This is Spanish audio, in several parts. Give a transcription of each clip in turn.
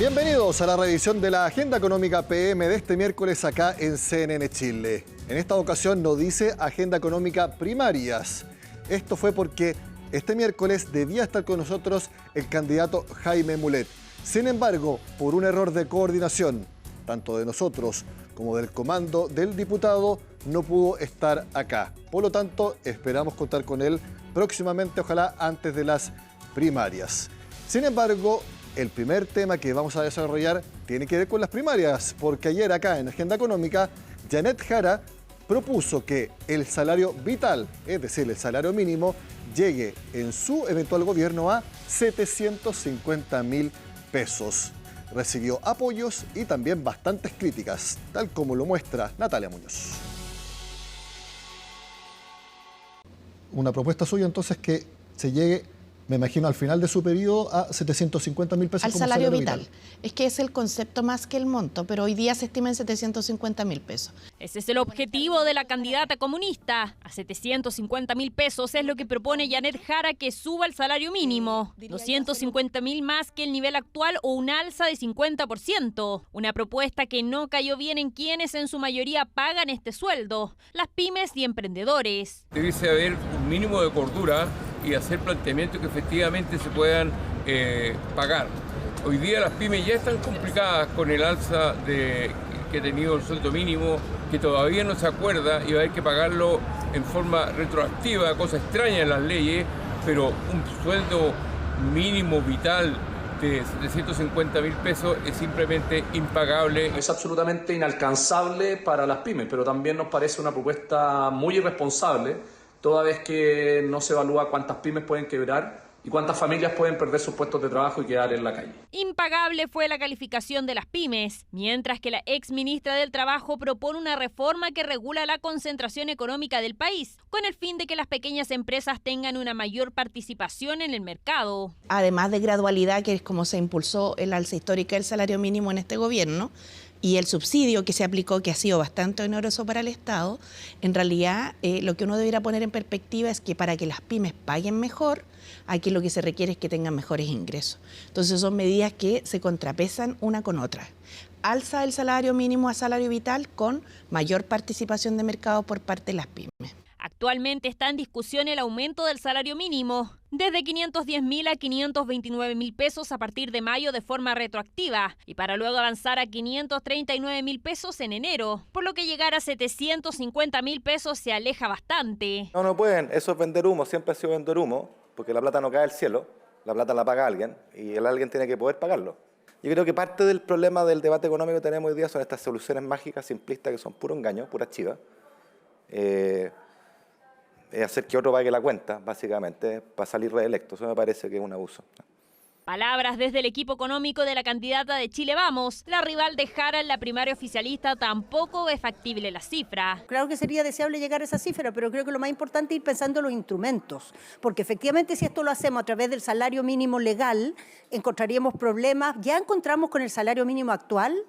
Bienvenidos a la revisión de la Agenda Económica PM de este miércoles acá en CNN Chile. En esta ocasión no dice Agenda Económica Primarias. Esto fue porque este miércoles debía estar con nosotros el candidato Jaime Mulet. Sin embargo, por un error de coordinación, tanto de nosotros como del comando del diputado, no pudo estar acá. Por lo tanto, esperamos contar con él próximamente, ojalá antes de las primarias. Sin embargo, el primer tema que vamos a desarrollar tiene que ver con las primarias, porque ayer acá en Agenda Económica, Janet Jara propuso que el salario vital, es decir, el salario mínimo, llegue en su eventual gobierno a 750.000 pesos. Recibió apoyos y también bastantes críticas, tal como lo muestra Natalia Muñoz. Una propuesta suya entonces que se llegue, me imagino, al final de su periodo a 750.000 pesos al como salario vital. Es que es el concepto más que el monto, pero hoy día se estima en 750.000 pesos. Ese es el objetivo de la candidata comunista. A 750.000 pesos es lo que propone Janet Jara que suba el salario mínimo. 250.000 más que el nivel actual o un alza de 50%. Una propuesta que no cayó bien en quienes en su mayoría pagan este sueldo, las pymes y emprendedores. Debiese haber un mínimo de cordura y hacer planteamientos que efectivamente se puedan pagar. Hoy día las pymes ya están complicadas con el alza que ha tenido el sueldo mínimo, que todavía no se acuerda y va a haber que pagarlo en forma retroactiva, cosa extraña en las leyes, pero un sueldo mínimo vital de 750.000 pesos es simplemente impagable. Es absolutamente inalcanzable para las pymes, pero también nos parece una propuesta muy irresponsable, toda vez que no se evalúa cuántas pymes pueden quebrar y cuántas familias pueden perder sus puestos de trabajo y quedar en la calle. Impagable fue la calificación de las pymes, mientras que la exministra del Trabajo propone una reforma que regula la concentración económica del país, con el fin de que las pequeñas empresas tengan una mayor participación en el mercado. Además de gradualidad, que es como se impulsó el alza histórica del salario mínimo en este gobierno, y el subsidio que se aplicó, que ha sido bastante oneroso para el Estado, en realidad lo que uno debería poner en perspectiva es que para que las pymes paguen mejor, aquí lo que se requiere es que tengan mejores ingresos. Entonces son medidas que se contrapesan una con otra. Alza el salario mínimo a salario vital con mayor participación de mercado por parte de las pymes. Actualmente está en discusión el aumento del salario mínimo, desde 510.000 a 529.000 pesos a partir de mayo de forma retroactiva, y para luego avanzar a 539.000 pesos en enero, por lo que llegar a 750.000 pesos se aleja bastante. No pueden, eso es vender humo, siempre ha sido vender humo, porque la plata no cae del cielo, la plata la paga alguien, y el alguien tiene que poder pagarlo. Yo creo que parte del problema del debate económico que tenemos hoy día son estas soluciones mágicas, simplistas, que son puro engaño, pura chiva. Es hacer que otro pague la cuenta, básicamente, para salir reelecto. Eso me parece que es un abuso. Palabras desde el equipo económico de la candidata de Chile Vamos. La rival de Jara en la primaria oficialista tampoco es factible la cifra. Claro que sería deseable llegar a esa cifra, pero creo que lo más importante es ir pensando en los instrumentos, porque efectivamente si esto lo hacemos a través del salario mínimo legal, encontraríamos problemas. Ya encontramos con el salario mínimo actual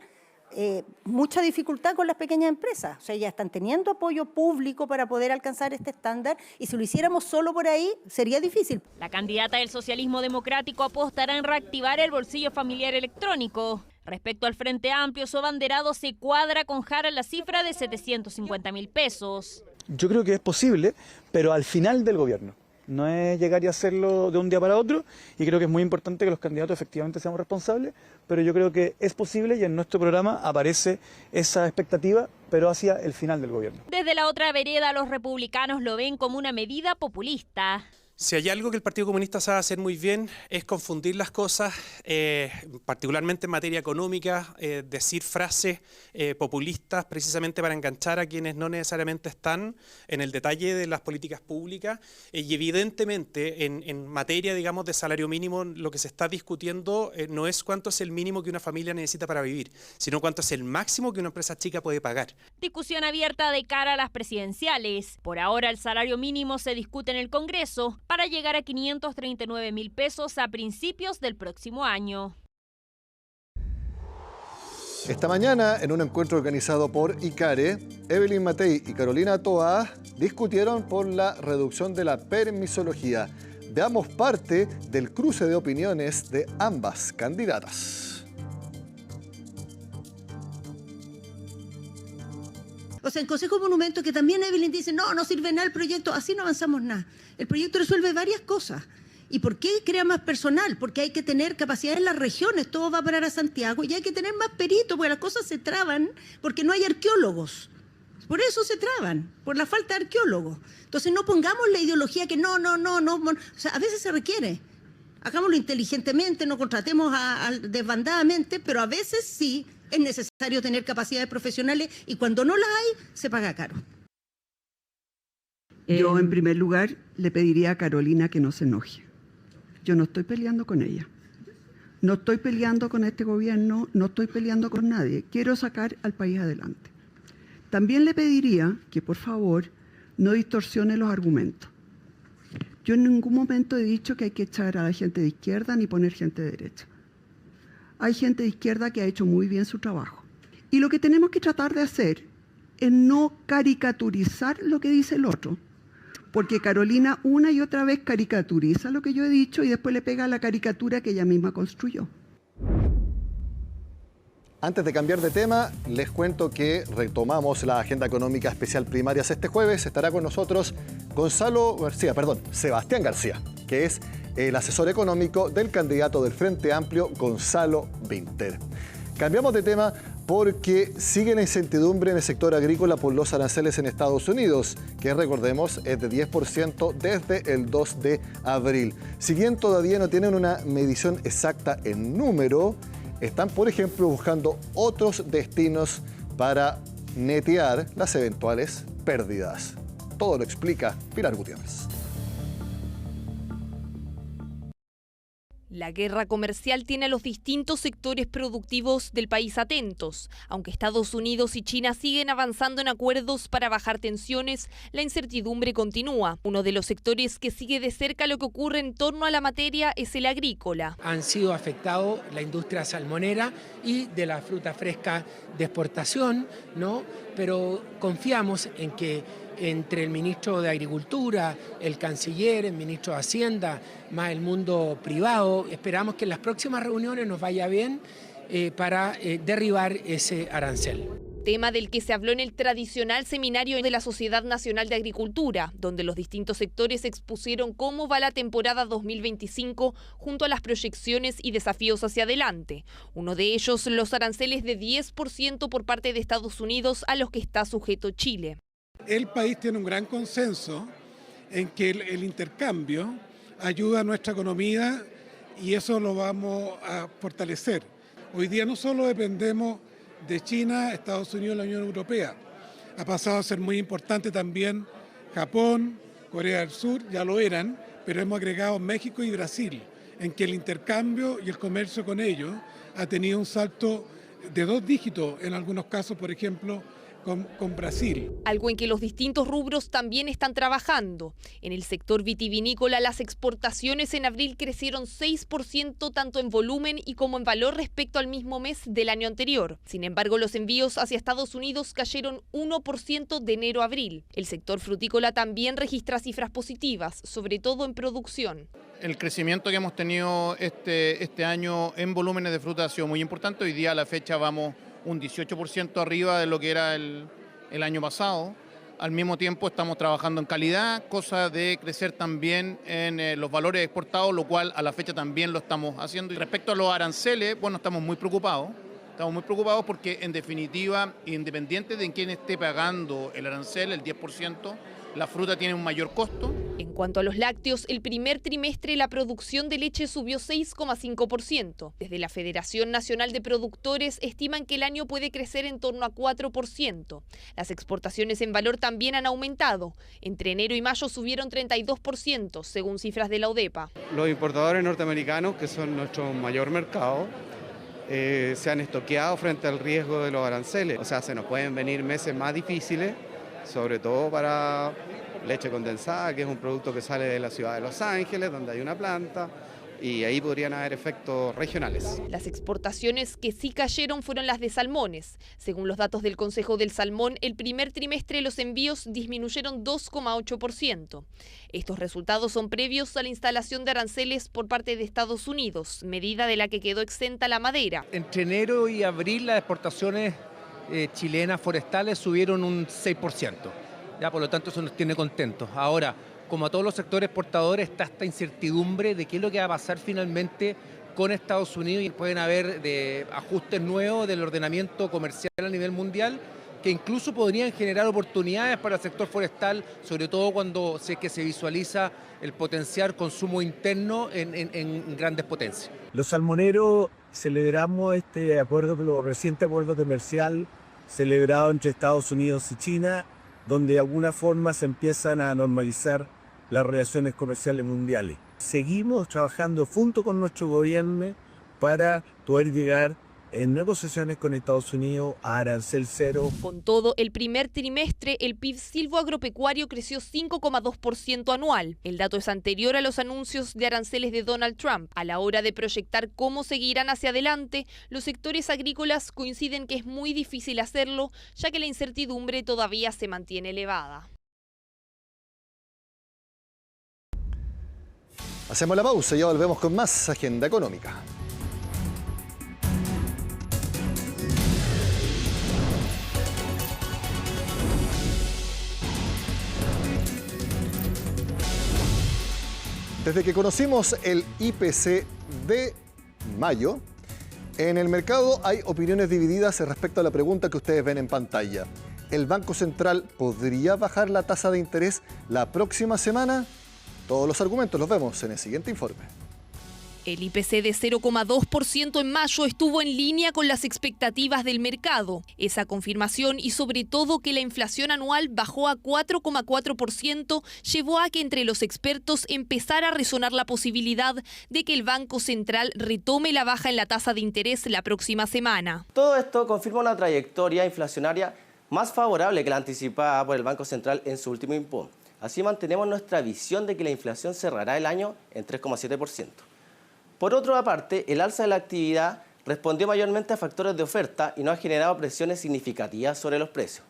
mucha dificultad con las pequeñas empresas. O sea, ya están teniendo apoyo público para poder alcanzar este estándar y si lo hiciéramos solo por ahí sería difícil. La candidata del socialismo democrático apostará en reactivar el bolsillo familiar electrónico. Respecto al Frente Amplio, su abanderado se cuadra con Jara en la cifra de 750.000 pesos. Yo creo que es posible, pero al final del gobierno. No es llegar y hacerlo de un día para otro, y creo que es muy importante que los candidatos efectivamente seamos responsables, pero yo creo que es posible y en nuestro programa aparece esa expectativa, pero hacia el final del gobierno. Desde la otra vereda, los republicanos lo ven como una medida populista. Si hay algo que el Partido Comunista sabe hacer muy bien es confundir las cosas, particularmente en materia económica, decir frases populistas precisamente para enganchar a quienes no necesariamente están en el detalle de las políticas públicas. Y evidentemente en materia, digamos, de salario mínimo, lo que se está discutiendo no es cuánto es el mínimo que una familia necesita para vivir, sino cuánto es el máximo que una empresa chica puede pagar. Discusión abierta de cara a las presidenciales. Por ahora el salario mínimo se discute en el Congreso, para llegar a 539.000 pesos a principios del próximo año. Esta mañana, en un encuentro organizado por ICARE, Evelyn Matei y Carolina Toa discutieron por la reducción de la permisología. Veamos parte del cruce de opiniones de ambas candidatas. sea, en Consejo de Monumentos, que también Evelyn dice, no sirve nada el proyecto, así no avanzamos nada. El proyecto resuelve varias cosas. ¿Y por qué crea más personal? Porque hay que tener capacidad en las regiones, todo va a parar a Santiago, y hay que tener más peritos, porque las cosas se traban, porque no hay arqueólogos. Por eso se traban, por la falta de arqueólogos. Entonces no pongamos la ideología que no. O sea, a veces se requiere. Hagámoslo inteligentemente, no contratemos desbandadamente, pero a veces sí es necesario tener capacidades profesionales y cuando no las hay, se paga caro. Yo, en primer lugar, le pediría a Carolina que no se enoje. Yo no estoy peleando con ella. No estoy peleando con este gobierno, no estoy peleando con nadie. Quiero sacar al país adelante. También le pediría que, por favor, no distorsione los argumentos. Yo en ningún momento he dicho que hay que echar a la gente de izquierda ni poner gente de derecha. Hay gente de izquierda que ha hecho muy bien su trabajo. Y lo que tenemos que tratar de hacer es no caricaturizar lo que dice el otro. Porque Carolina una y otra vez caricaturiza lo que yo he dicho y después le pega la caricatura que ella misma construyó. Antes de cambiar de tema, les cuento que retomamos la agenda económica especial primarias este jueves. Estará con nosotros Sebastián García, que es el asesor económico del candidato del Frente Amplio, Gonzalo Vinter. Cambiamos de tema porque sigue la incertidumbre en el sector agrícola por los aranceles en Estados Unidos, que recordemos es de 10% desde el 2 de abril. Si bien todavía no tienen una medición exacta en número, están, por ejemplo, buscando otros destinos para netear las eventuales pérdidas. Todo lo explica Pilar Gutiérrez. La guerra comercial tiene a los distintos sectores productivos del país atentos. Aunque Estados Unidos y China siguen avanzando en acuerdos para bajar tensiones, la incertidumbre continúa. Uno de los sectores que sigue de cerca lo que ocurre en torno a la materia es el agrícola. Han sido afectados la industria salmonera y de la fruta fresca de exportación, ¿no? Pero confiamos en que entre el ministro de Agricultura, el canciller, el ministro de Hacienda, más el mundo privado, esperamos que en las próximas reuniones nos vaya bien para derribar ese arancel. Tema del que se habló en el tradicional seminario de la Sociedad Nacional de Agricultura, donde los distintos sectores expusieron cómo va la temporada 2025 junto a las proyecciones y desafíos hacia adelante. Uno de ellos, los aranceles de 10% por parte de Estados Unidos a los que está sujeto Chile. El país tiene un gran consenso en que el intercambio ayuda a nuestra economía y eso lo vamos a fortalecer. Hoy día no solo dependemos de China, Estados Unidos y la Unión Europea. Ha pasado a ser muy importante también Japón, Corea del Sur, ya lo eran, pero hemos agregado México y Brasil, en que el intercambio y el comercio con ellos ha tenido un salto de 2 dígitos, en algunos casos, por ejemplo, con Brasil. Algo en que los distintos rubros también están trabajando. En el sector vitivinícola, las exportaciones en abril crecieron 6% tanto en volumen y como en valor respecto al mismo mes del año anterior. Sin embargo, los envíos hacia Estados Unidos cayeron 1% de enero a abril. El sector frutícola también registra cifras positivas, sobre todo en producción. El crecimiento que hemos tenido este año en volúmenes de fruta ha sido muy importante. Hoy día a la fecha vamos un 18% arriba de lo que era el año pasado. Al mismo tiempo estamos trabajando en calidad, cosa de crecer también en los valores exportados, lo cual a la fecha también lo estamos haciendo. Y respecto a los aranceles, bueno, estamos muy preocupados. Estamos muy preocupados porque, en definitiva, independiente de quién esté pagando el arancel, el 10%, la fruta tiene un mayor costo. En cuanto a los lácteos, el primer trimestre la producción de leche subió 6,5%. Desde la Federación Nacional de Productores estiman que el año puede crecer en torno a 4%. Las exportaciones en valor también han aumentado. Entre enero y mayo subieron 32%, según cifras de la ODEPA. Los importadores norteamericanos, que son nuestro mayor mercado, se han estoqueado frente al riesgo de los aranceles. O sea, se nos pueden venir meses más difíciles, sobre todo para leche condensada, que es un producto que sale de la ciudad de Los Ángeles, donde hay una planta, y ahí podrían haber efectos regionales. Las exportaciones que sí cayeron fueron las de salmones. Según los datos del Consejo del Salmón, el primer trimestre los envíos disminuyeron 2,8%. Estos resultados son previos a la instalación de aranceles por parte de Estados Unidos, medida de la que quedó exenta la madera. Entre enero y abril las exportaciones chilenas forestales subieron un 6%. Ya, por lo tanto, eso nos tiene contentos. Ahora, como a todos los sectores exportadores, está esta incertidumbre de qué es lo que va a pasar finalmente con Estados Unidos, y pueden haber ajustes nuevos del ordenamiento comercial a nivel mundial que incluso podrían generar oportunidades para el sector forestal, sobre todo cuando se visualiza el potencial consumo interno en grandes potencias. Los salmoneros celebramos este reciente acuerdo comercial celebrado entre Estados Unidos y China, donde de alguna forma se empiezan a normalizar las relaciones comerciales mundiales. Seguimos trabajando junto con nuestro gobierno para poder llegar en negociaciones con Estados Unidos a arancel cero. Con todo, el primer trimestre el PIB silvoagropecuario creció 5,2% anual. El dato es anterior a los anuncios de aranceles de Donald Trump. A la hora de proyectar cómo seguirán hacia adelante, los sectores agrícolas coinciden que es muy difícil hacerlo, ya que la incertidumbre todavía se mantiene elevada. Hacemos la pausa y ya volvemos con más Agenda Económica. Desde que conocimos el IPC de mayo, en el mercado hay opiniones divididas respecto a la pregunta que ustedes ven en pantalla. ¿El Banco Central podría bajar la tasa de interés la próxima semana? Todos los argumentos los vemos en el siguiente informe. El IPC de 0,2% en mayo estuvo en línea con las expectativas del mercado. Esa confirmación y sobre todo que la inflación anual bajó a 4,4% llevó a que entre los expertos empezara a resonar la posibilidad de que el Banco Central retome la baja en la tasa de interés la próxima semana. Todo esto confirma una trayectoria inflacionaria más favorable que la anticipada por el Banco Central en su último informe. Así mantenemos nuestra visión de que la inflación cerrará el año en 3,7%. Por otra parte, el alza de la actividad respondió mayormente a factores de oferta y no ha generado presiones significativas sobre los precios.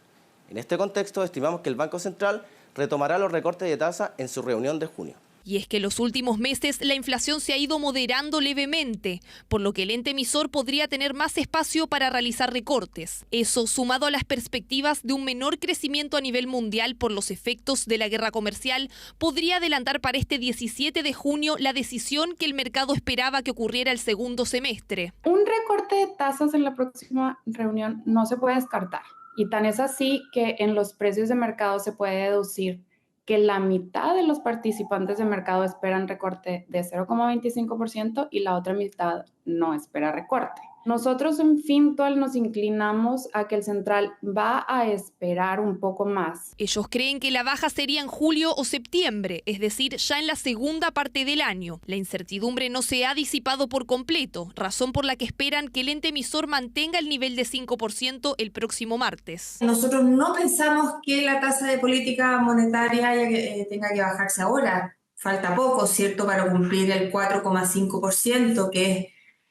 En este contexto, estimamos que el Banco Central retomará los recortes de tasa en su reunión de junio. Y es que en los últimos meses la inflación se ha ido moderando levemente, por lo que el ente emisor podría tener más espacio para realizar recortes. Eso, sumado a las perspectivas de un menor crecimiento a nivel mundial por los efectos de la guerra comercial, podría adelantar para este 17 de junio la decisión que el mercado esperaba que ocurriera el segundo semestre. Un recorte de tasas en la próxima reunión no se puede descartar. Y tan es así que en los precios de mercado se puede deducir que la mitad de los participantes de mercado esperan recorte de 0,25% y la otra mitad no espera recorte. Nosotros en Fintual nos inclinamos a que el central va a esperar un poco más. Ellos creen que la baja sería en julio o septiembre, es decir, ya en la segunda parte del año. La incertidumbre no se ha disipado por completo, razón por la que esperan que el ente emisor mantenga el nivel de 5% el próximo martes. Nosotros no pensamos que la tasa de política monetaria tenga que bajarse ahora. Falta poco, ¿cierto?, para cumplir el 4,5%, que es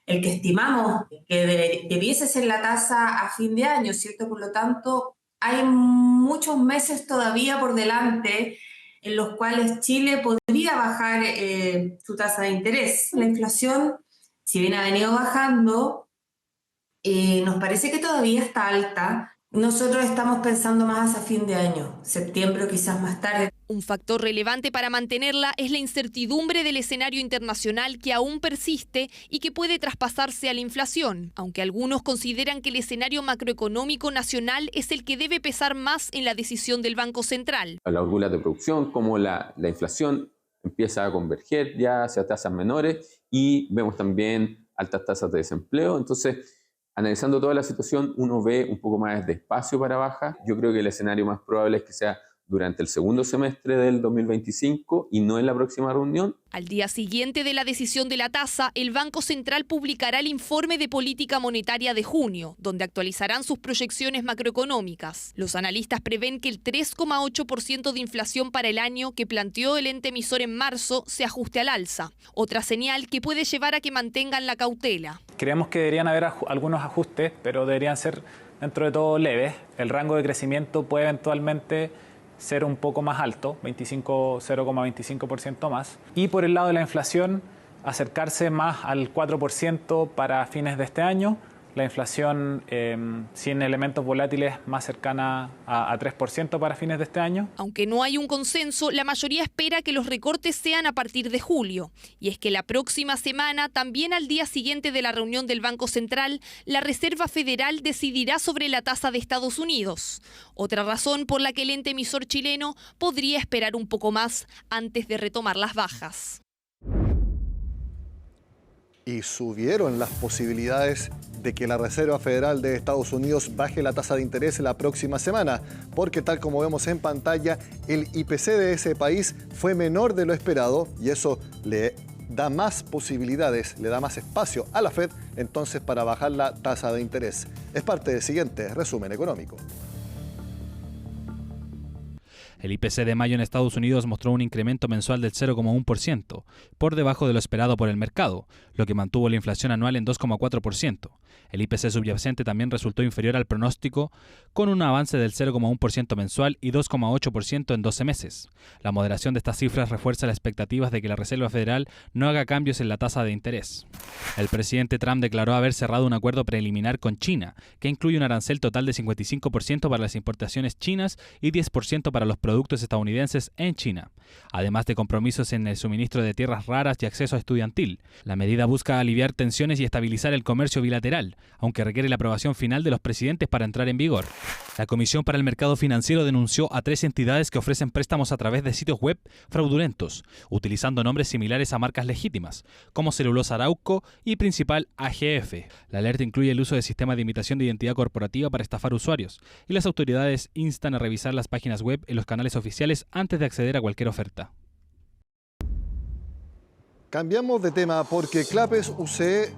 el que estimamos que debiese ser la tasa a fin de año, ¿cierto? Por lo tanto, hay muchos meses todavía por delante en los cuales Chile podría bajar su tasa de interés. La inflación, si bien ha venido bajando, nos parece que todavía está alta. Nosotros estamos pensando más a fin de año, septiembre o quizás más tarde. Un factor relevante para mantenerla es la incertidumbre del escenario internacional que aún persiste y que puede traspasarse a la inflación, aunque algunos consideran que el escenario macroeconómico nacional es el que debe pesar más en la decisión del Banco Central. Las holguras de producción, como la inflación empieza a converger ya hacia tasas menores y vemos también altas tasas de desempleo. Entonces, analizando toda la situación, uno ve un poco más de espacio para baja. Yo creo que el escenario más probable es que sea durante el segundo semestre del 2025 y no en la próxima reunión. Al día siguiente de la decisión de la tasa, el Banco Central publicará el informe de política monetaria de junio, donde actualizarán sus proyecciones macroeconómicas. Los analistas prevén que el 3,8% de inflación para el año que planteó el ente emisor en marzo se ajuste al alza, otra señal que puede llevar a que mantengan la cautela. Creemos que deberían haber algunos ajustes, pero deberían ser dentro de todo leves. El rango de crecimiento puede eventualmente ser un poco más alto, 0,25% más. Y por el lado de la inflación, acercarse más al 4% para fines de este año la inflación sin elementos volátiles más cercana a 3% para fines de este año. Aunque no hay un consenso, la mayoría espera que los recortes sean a partir de julio. Y es que la próxima semana, también al día siguiente de la reunión del Banco Central, la Reserva Federal decidirá sobre la tasa de Estados Unidos. Otra razón por la que el ente emisor chileno podría esperar un poco más antes de retomar las bajas. Y subieron las posibilidades de que la Reserva Federal de Estados Unidos baje la tasa de interés la próxima semana, porque tal como vemos en pantalla, el IPC de ese país fue menor de lo esperado y eso le da más posibilidades, le da más espacio a la Fed entonces para bajar la tasa de interés. Es parte del siguiente resumen económico. El IPC de mayo en Estados Unidos mostró un incremento mensual del 0,1%, por debajo de lo esperado por el mercado, lo que mantuvo la inflación anual en 2,4%. El IPC subyacente también resultó inferior al pronóstico, con un avance del 0,1% mensual y 2,8% en 12 meses. La moderación de estas cifras refuerza las expectativas de que la Reserva Federal no haga cambios en la tasa de interés. El presidente Trump declaró haber cerrado un acuerdo preliminar con China, que incluye un arancel total de 55% para las importaciones chinas y 10% para los productos estadounidenses en China, además de compromisos en el suministro de tierras raras y acceso estudiantil. La medida busca aliviar tensiones y estabilizar el comercio bilateral, aunque requiere la aprobación final de los presidentes para entrar en vigor. La Comisión para el Mercado Financiero denunció a 3 entidades que ofrecen préstamos a través de sitios web fraudulentos, utilizando nombres similares a marcas legítimas, como Celulosa Arauco y Principal AGF. La alerta incluye el uso de sistemas de imitación de identidad corporativa para estafar usuarios, y las autoridades instan a revisar las páginas web en los canales oficiales antes de acceder a cualquier oferta. Cambiamos de tema porque Clapes UC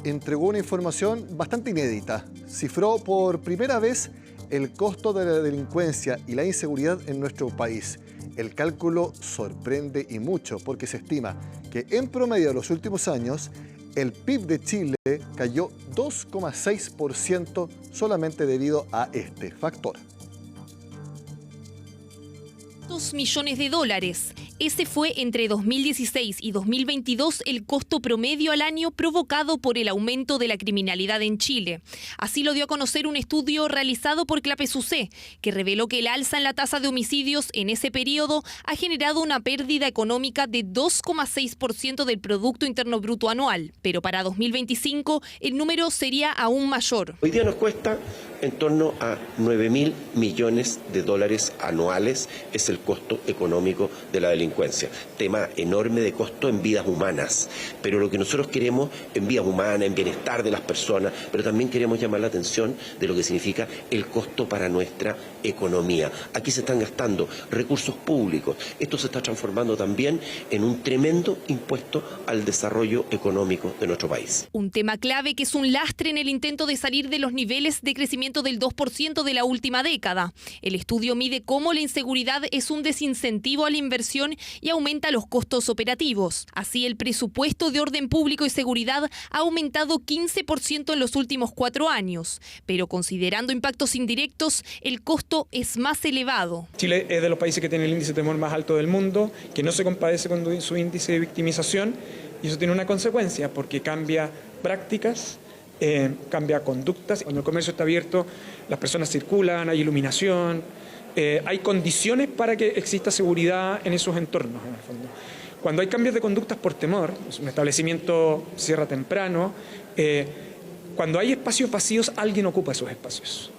entregó una información bastante inédita. Cifró por primera vez el costo de la delincuencia y la inseguridad en nuestro país. El cálculo sorprende y mucho porque se estima que en promedio de los últimos años el PIB de Chile cayó 2,6% solamente debido a este factor. $2 millones. Ese fue entre 2016 y 2022 el costo promedio al año provocado por el aumento de la criminalidad en Chile. Así lo dio a conocer un estudio realizado por Clapes UC, que reveló que el alza en la tasa de homicidios en ese periodo ha generado una pérdida económica de 2,6% del Producto Interno Bruto anual. Pero para 2025 el número sería aún mayor. Hoy día nos cuesta en torno a $9.000 millones anuales, es el costo económico de la delincuencia. Tema enorme de costo en vidas humanas, pero lo que nosotros queremos en vidas humanas, en bienestar de las personas, pero también queremos llamar la atención de lo que significa el costo para nuestra economía. Aquí se están gastando recursos públicos, esto se está transformando también en un tremendo impuesto al desarrollo económico de nuestro país. Un tema clave que es un lastre en el intento de salir de los niveles de crecimiento del 2% de la última década. El estudio mide cómo la inseguridad es un desincentivo a la inversión y aumenta los costos operativos. Así, el presupuesto de orden público y seguridad ha aumentado 15% en los últimos 4 años. Pero considerando impactos indirectos, el costo es más elevado. Chile es de los países que tiene el índice de temor más alto del mundo, que no se compadece con su índice de victimización, y eso tiene una consecuencia, porque cambia prácticas, cambia conductas. Cuando el comercio está abierto, las personas circulan, hay iluminación, hay condiciones para que exista seguridad en esos entornos, en el fondo. Cuando hay cambios de conductas por temor, un establecimiento cierra temprano, cuando hay espacios vacíos, alguien ocupa esos espacios.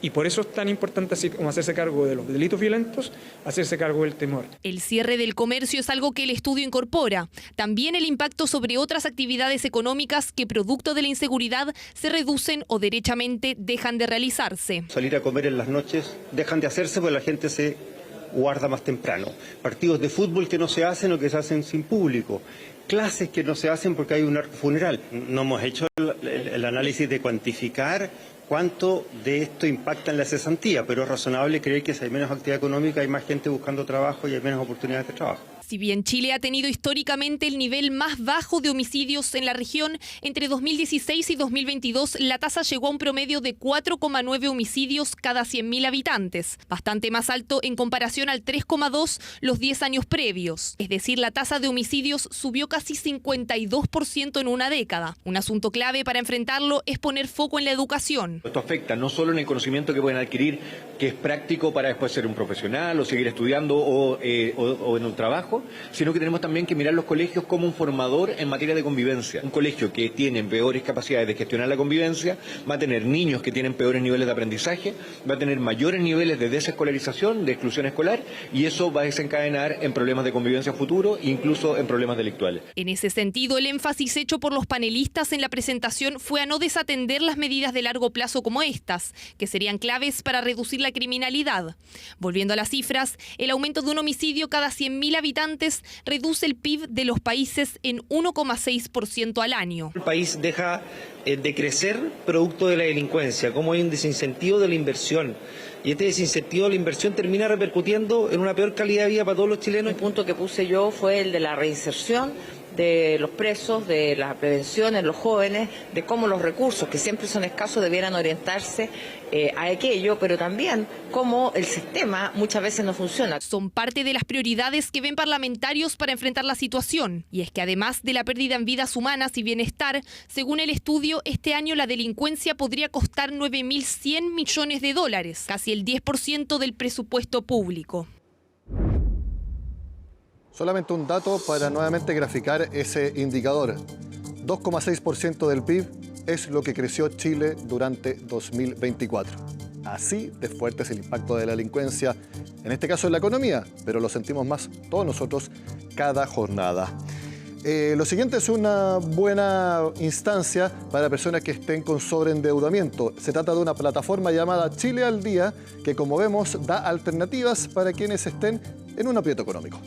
Y por eso es tan importante así como hacerse cargo de los delitos violentos, hacerse cargo del temor. El cierre del comercio es algo que el estudio incorpora. También el impacto sobre otras actividades económicas que, producto de la inseguridad, se reducen o derechamente dejan de realizarse. Salir a comer en las noches dejan de hacerse porque la gente se guarda más temprano. Partidos de fútbol que no se hacen o que se hacen sin público. Clases que no se hacen porque hay un funeral. No hemos hecho el análisis de cuantificar cuánto de esto impacta en la cesantía, pero es razonable creer que si hay menos actividad económica hay más gente buscando trabajo y hay menos oportunidades de trabajo. Si bien Chile ha tenido históricamente el nivel más bajo de homicidios en la región, entre 2016 y 2022 la tasa llegó a un promedio de 4,9 homicidios cada 100.000 habitantes, bastante más alto en comparación al 3,2 los 10 años previos. Es decir, la tasa de homicidios subió casi 52% en una década. Un asunto clave para enfrentarlo es poner foco en la educación. Esto afecta no solo en el conocimiento que pueden adquirir, que es práctico para después ser un profesional o seguir estudiando o en un trabajo, sino que tenemos también que mirar los colegios como un formador en materia de convivencia. Un colegio que tiene peores capacidades de gestionar la convivencia va a tener niños que tienen peores niveles de aprendizaje, va a tener mayores niveles de desescolarización, de exclusión escolar, y eso va a desencadenar en problemas de convivencia futuro, incluso en problemas delictuales. En ese sentido, el énfasis hecho por los panelistas en la presentación fue a no desatender las medidas de largo plazo como estas, que serían claves para reducir la criminalidad. Volviendo a las cifras, el aumento de un homicidio cada 100.000 habitantes reduce el PIB de los países en 1,6% al año. El país deja de crecer producto de la delincuencia, como hay un desincentivo de la inversión. Y este desincentivo de la inversión termina repercutiendo en una peor calidad de vida para todos los chilenos. El punto que puse yo fue el de la reinserción de los presos, de la prevención en los jóvenes, de cómo los recursos, que siempre son escasos, debieran orientarse a aquello, pero también cómo el sistema muchas veces no funciona. Son parte de las prioridades que ven parlamentarios para enfrentar la situación. Y es que además de la pérdida en vidas humanas y bienestar, según el estudio, este año la delincuencia podría costar 9.100 millones de dólares, casi el 10% del presupuesto público. Solamente un dato para nuevamente graficar ese indicador. 2,6% del PIB es lo que creció Chile durante 2024. Así de fuerte es el impacto de la delincuencia, en este caso en la economía, pero lo sentimos más todos nosotros cada jornada. Lo siguiente es una buena instancia para personas que estén con sobreendeudamiento. Se trata de una plataforma llamada Chile al Día, que como vemos da alternativas para quienes estén en un aprieto económico.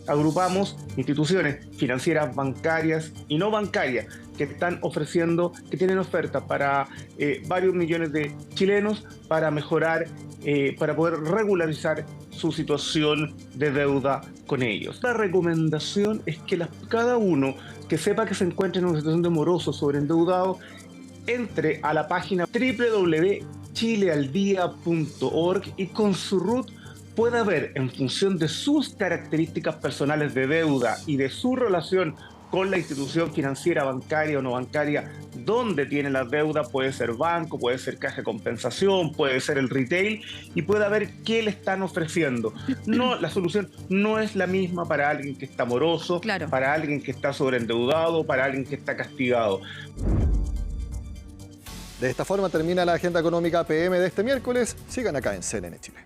Agrupamos instituciones financieras, bancarias y no bancarias que están ofreciendo, que tienen ofertas para varios millones de chilenos para mejorar, para poder regularizar su situación de deuda con ellos. La recomendación es que cada uno que sepa que se encuentra en una situación de moroso, sobreendeudado, entre a la página www.chilealdía.org y con su RUT pueda ver, en función de sus características personales de deuda y de su relación con la institución financiera, bancaria o no bancaria, donde tiene la deuda, puede ser banco, puede ser caja de compensación, puede ser el retail, y pueda ver qué le están ofreciendo. No, la solución no es la misma para alguien que está moroso, claro, para alguien que está sobreendeudado, para alguien que está castigado. De esta forma termina la agenda económica PM de este miércoles. Sigan acá en CNN Chile.